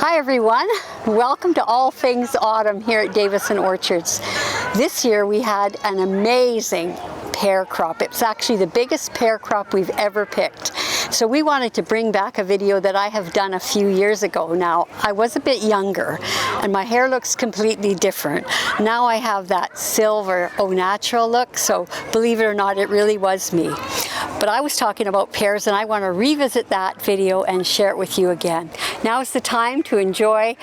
Hi everyone, welcome to All Things Autumn here at Davison Orchards. This year we had an amazing pear crop. It's actually the biggest pear crop we've ever picked. So we wanted to bring back a video that I have done a few years ago now. I was a bit younger and my hair looks completely different. Now I have that silver au natural look, so believe it or not, it really was me. But I was talking about pears and I want to revisit that video and share it with you again. Now is the time to enjoy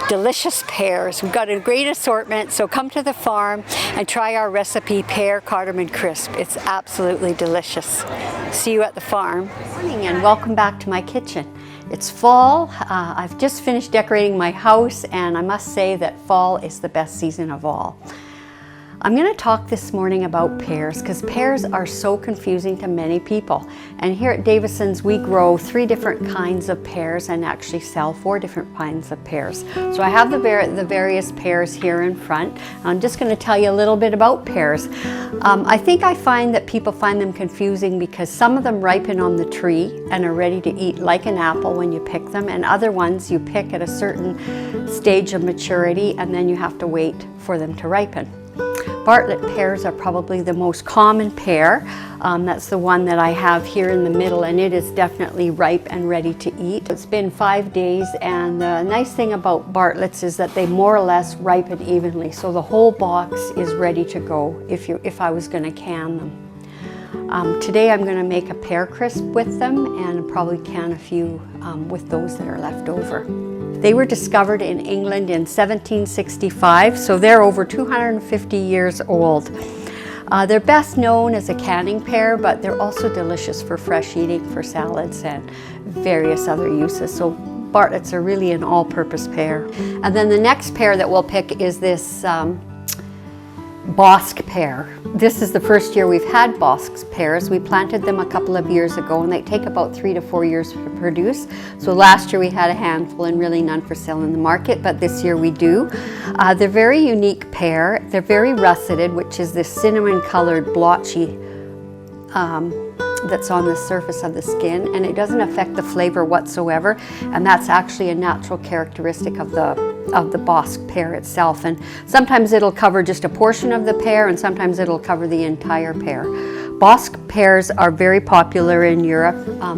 delicious pears. We've got a great assortment, so come to the farm and try our recipe, Pear Cardamom Crisp. It's absolutely delicious. See you at the farm. Good morning and welcome back to my kitchen. It's fall. I've just finished decorating my house and I must say that fall is the best season of all. I'm going to talk this morning about pears because pears are so confusing to many people. And here at Davison's we grow 3 different kinds of pears and actually sell 4 different kinds of pears. So I have the various pears here in front. I'm just going to tell you a little bit about pears. I find that people find them confusing because some of them ripen on the tree and are ready to eat like an apple when you pick them, and other ones you pick at a certain stage of maturity and then you have to wait for them to ripen. Bartlett pears are probably the most common pear. That's the one that I have here in the middle, and it is definitely ripe and ready to eat. It's been 5 days, and the nice thing about Bartletts is that they more or less ripen evenly, so the whole box is ready to go if I was going to can them. Today I'm going to make a pear crisp with them and probably can a few with those that are left over. They were discovered in England in 1765, so they're over 250 years old. They're best known as a canning pear, but they're also delicious for fresh eating, for salads and various other uses. So Bartletts are really an all-purpose pear. And then the next pear that we'll pick is this Bosc pear. This is the first year we've had Bosc pears. We planted them a couple of years ago and they take about 3 to 4 years to produce. So last year we had a handful and really none for sale in the market, but this year we do. They're very unique pear. They're very russeted, which is this cinnamon colored blotchy that's on the surface of the skin, and it doesn't affect the flavor whatsoever, and that's actually a natural characteristic of the Bosc pear itself. And sometimes it'll cover just a portion of the pear and sometimes it'll cover the entire pear. Bosc pears are very popular in Europe.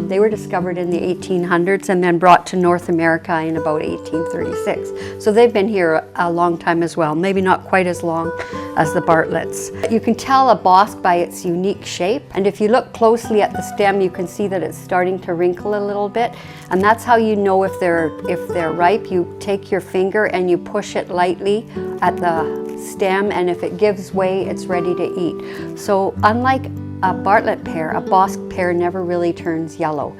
They were discovered in the 1800s and then brought to North America in about 1836. So they've been here a long time as well, maybe not quite as long as the Bartletts. You can tell a Bosc by its unique shape, and if you look closely at the stem you can see that it's starting to wrinkle a little bit, and that's how you know if they're ripe. You take your finger and you push it lightly at the stem, and if it gives way it's ready to eat. So unlike a Bartlett pear, a Bosc pear never really turns yellow.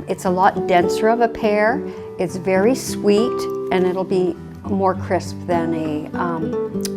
It's a lot denser of a pear, it's very sweet, and it'll be more crisp than a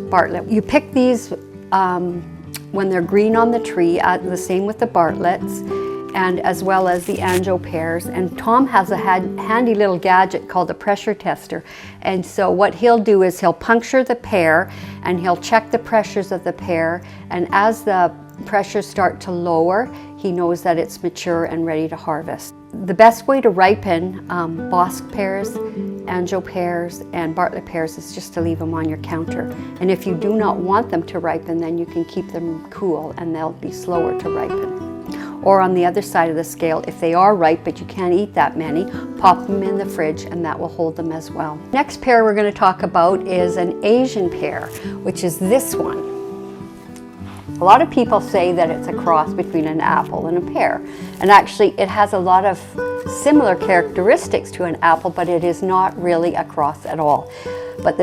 Bartlett. You pick these when they're green on the tree, the same with the Bartletts, and as well as the Anjou pears. And Tom has a handy little gadget called a pressure tester. And so what he'll do is he'll puncture the pear and he'll check the pressures of the pear, and as the pressures start to lower, he knows that it's mature and ready to harvest. The best way to ripen Bosc pears, Anjou pears, and Bartlett pears is just to leave them on your counter. And if you do not want them to ripen, then you can keep them cool and they'll be slower to ripen. Or on the other side of the scale, if they are ripe but you can't eat that many, pop them in the fridge and that will hold them as well. Next pear we're going to talk about is an Asian pear, which is this one. A lot of people say that it's a cross between an apple and a pear, and actually it has a lot of similar characteristics to an apple, but it is not really a cross at all. But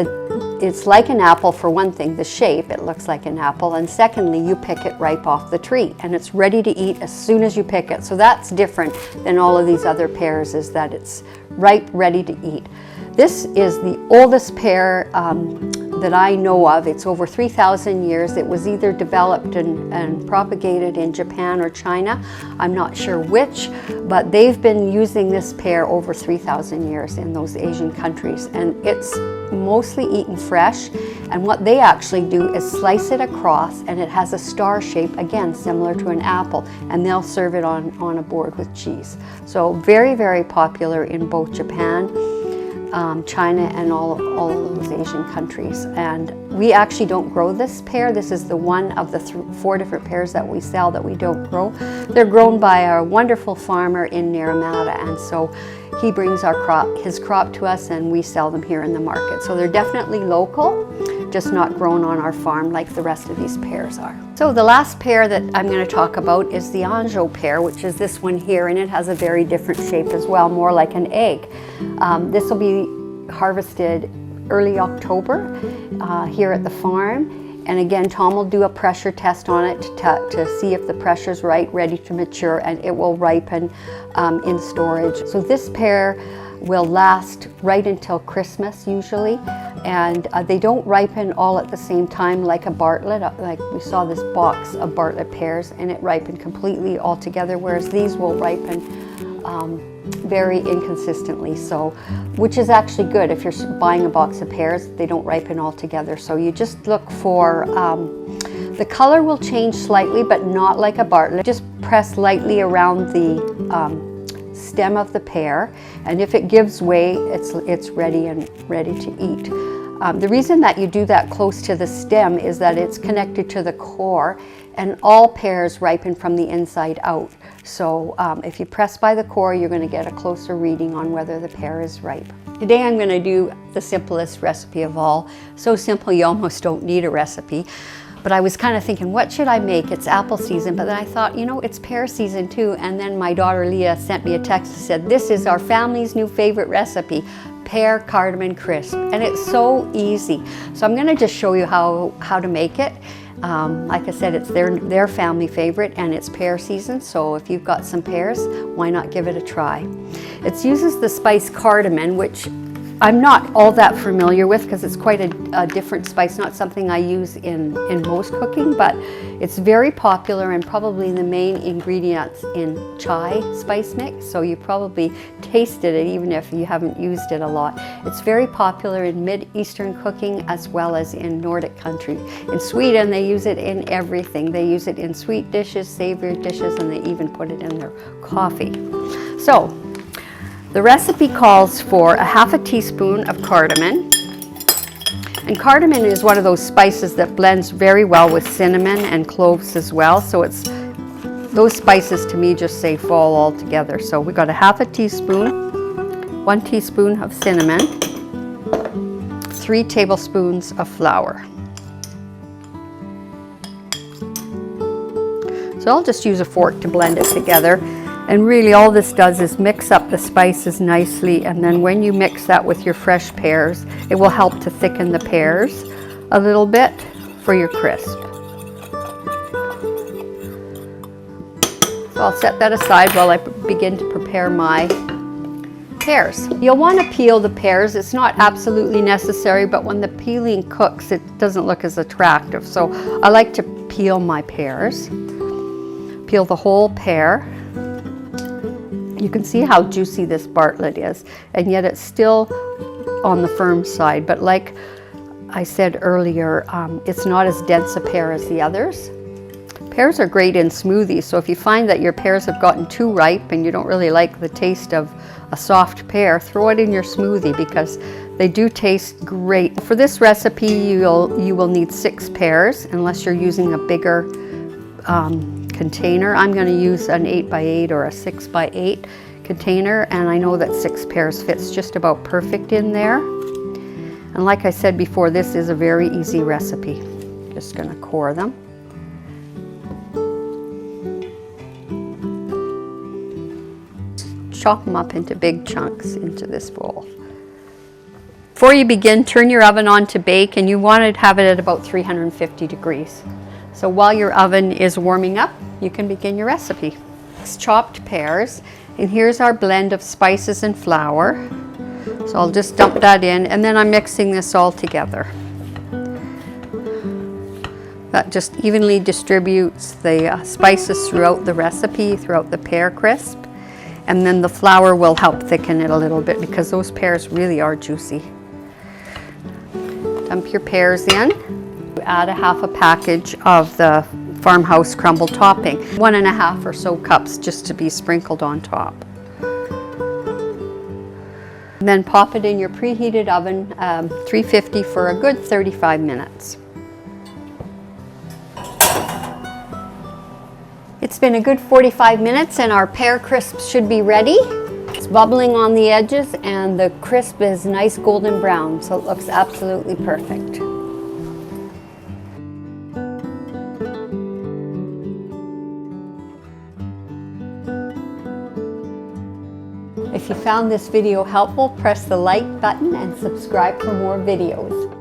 it's like an apple for one thing, the shape, it looks like an apple, and secondly you pick it ripe off the tree and it's ready to eat as soon as you pick it. So that's different than all of these other pears, is that it's ripe, ready to eat. This is the oldest pear that I know of. It's over 3,000 years. It was either developed and propagated in Japan or China. I'm not sure which, but they've been using this pear over 3,000 years in those Asian countries, and it's mostly eaten fresh. And what they actually do is slice it across, and it has a star shape, again similar to an apple, and they'll serve it on a board with cheese. So very, very popular in both Japan China and all of those Asian countries. And we actually don't grow this pear. This is the one of the 4 different pears that we sell that we don't grow. They're grown by a wonderful farmer in Naramata, and so he brings his crop to us, and we sell them here in the market. So they're definitely local, just not grown on our farm like the rest of these pears are. So the last pear that I'm going to talk about is the Anjou pear, which is this one here, and it has a very different shape as well, more like an egg. This will be harvested early October here at the farm. And again, Tom will do a pressure test on it to see if the pressure's right, ready to mature, and it will ripen in storage. So this pear will last right until Christmas usually, and they don't ripen all at the same time like a Bartlett. Like we saw this box of Bartlett pears, and it ripened completely all together, whereas these will ripen very inconsistently, so which is actually good. If you're buying a box of pears, they don't ripen all together, so you just look for the color will change slightly, but not like a Bartlett. Just press lightly around the stem of the pear, and if it gives way, it's ready to eat. The reason that you do that close to the stem is that it's connected to the core, and all pears ripen from the inside out. So if you press by the core, you're going to get a closer reading on whether the pear is ripe. Today I'm going to do the simplest recipe of all. So simple you almost don't need a recipe. But I was kind of thinking, what should I make? It's apple season, but then I thought, you know, it's pear season too. And then my daughter Leah sent me a text that said, this is our family's new favorite recipe, Pear Cardamom Crisp. And it's so easy. So I'm going to just show you how to make it. Like I said, it's their family favorite, and it's pear season, so if you've got some pears, why not give it a try? It uses the spice cardamom, which I'm not all that familiar with because it's quite a different spice, not something I use in most cooking, but it's very popular and probably the main ingredients in chai spice mix, so you probably tasted it even if you haven't used it a lot. It's very popular in Mid-Eastern cooking as well as in Nordic country. In Sweden, they use it in everything. They use it in sweet dishes, savory dishes, and they even put it in their coffee. So, the recipe calls for a half a teaspoon of cardamom. And cardamom is one of those spices that blends very well with cinnamon and cloves as well. So those spices to me just say fall all together. So we got a half a teaspoon, 1 teaspoon of cinnamon, 3 tablespoons of flour. So I'll just use a fork to blend it together. And really all this does is mix up the spices nicely, and then when you mix that with your fresh pears, it will help to thicken the pears a little bit for your crisp. So I'll set that aside while I begin to prepare my pears. You'll want to peel the pears. It's not absolutely necessary, but when the peeling cooks, it doesn't look as attractive. So I like to peel my pears. Peel the whole pear. You can see how juicy this Bartlett is, and yet it's still on the firm side. But like I said earlier, it's not as dense a pear as the others. Pears are great in smoothies, so if you find that your pears have gotten too ripe and you don't really like the taste of a soft pear, throw it in your smoothie because they do taste great. For this recipe, you will need 6 pears, unless you're using a bigger container. I'm going to use an 8x8 or a 6x8 container, and I know that 6 pears fits just about perfect in there. And like I said before, this is a very easy recipe. Just going to core them. Chop them up into big chunks into this bowl. Before you begin, turn your oven on to bake, and you want to have it at about 350 degrees. So while your oven is warming up, you can begin your recipe. It's chopped pears, and here's our blend of spices and flour. So I'll just dump that in, and then I'm mixing this all together. That just evenly distributes the spices throughout the recipe, throughout the pear crisp. And then the flour will help thicken it a little bit because those pears really are juicy. Dump your pears in. Add a half a package of the farmhouse crumble topping, 1.5 or so cups just to be sprinkled on top. Then pop it in your preheated oven, 350 for a good 35 minutes. It's been a good 45 minutes and our pear crisps should be ready. It's bubbling on the edges and the crisp is nice golden brown, so it looks absolutely perfect. If you found this video helpful, press the like button and subscribe for more videos.